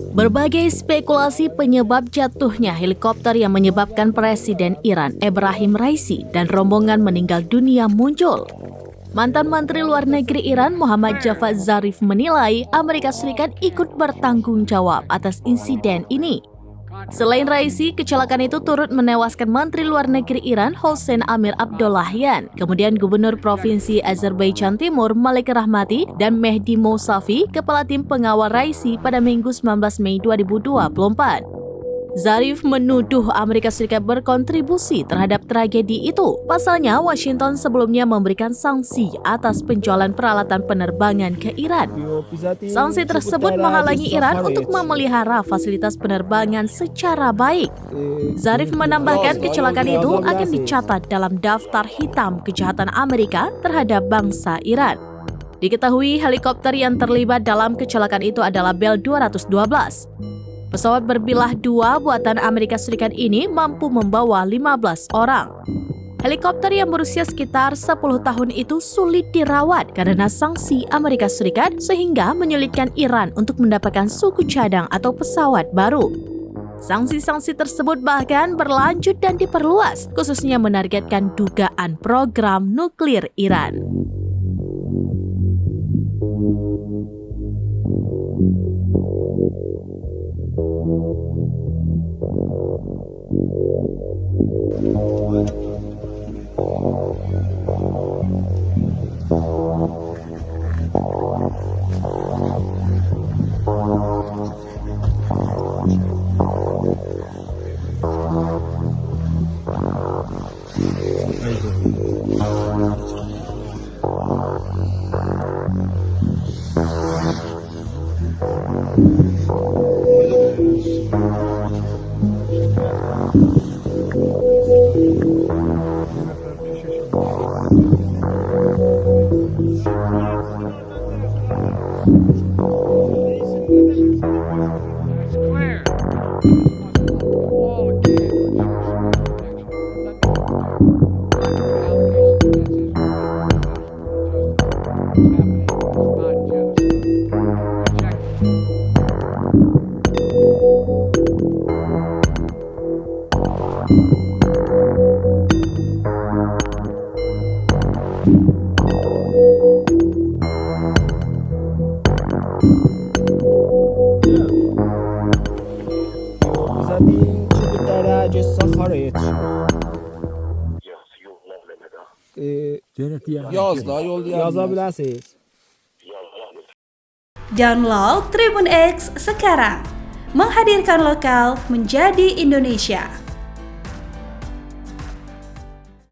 Berbagai spekulasi penyebab jatuhnya helikopter yang menyebabkan Presiden Iran Ebrahim Raisi dan rombongan meninggal dunia muncul. Mantan Menteri Luar Negeri Iran Muhammad Javad Zarif menilai Amerika Serikat ikut bertanggung jawab atas insiden ini. Selain Raisi, kecelakaan itu turut menewaskan Menteri Luar Negeri Iran Hossein Amir Abdollahian, kemudian Gubernur Provinsi Azerbaijan Timur Malik Rahmati dan Mehdi Mousavi, Kepala Tim Pengawal Raisi pada Minggu 19 Mei 2024. Zarif menuduh Amerika Serikat berkontribusi terhadap tragedi itu. Pasalnya, Washington sebelumnya memberikan sanksi atas penjualan peralatan penerbangan ke Iran. Sanksi tersebut menghalangi Iran untuk memelihara fasilitas penerbangan secara baik. Zarif menambahkan kecelakaan itu akan dicatat dalam daftar hitam kejahatan Amerika terhadap bangsa Iran. Diketahui helikopter yang terlibat dalam kecelakaan itu adalah Bell 212. Pesawat berbilah 2 buatan Amerika Serikat ini mampu membawa 15 orang. Helikopter yang berusia sekitar 10 tahun itu sulit dirawat karena sanksi Amerika Serikat sehingga menyulitkan Iran untuk mendapatkan suku cadang atau pesawat baru. Sanksi-sanksi tersebut bahkan berlanjut dan diperluas, khususnya menargetkan dugaan program nuklir Iran. Yazabilirsiniz. Download Tribun X sekarang. Menghadirkan lokal menjadi Indonesia.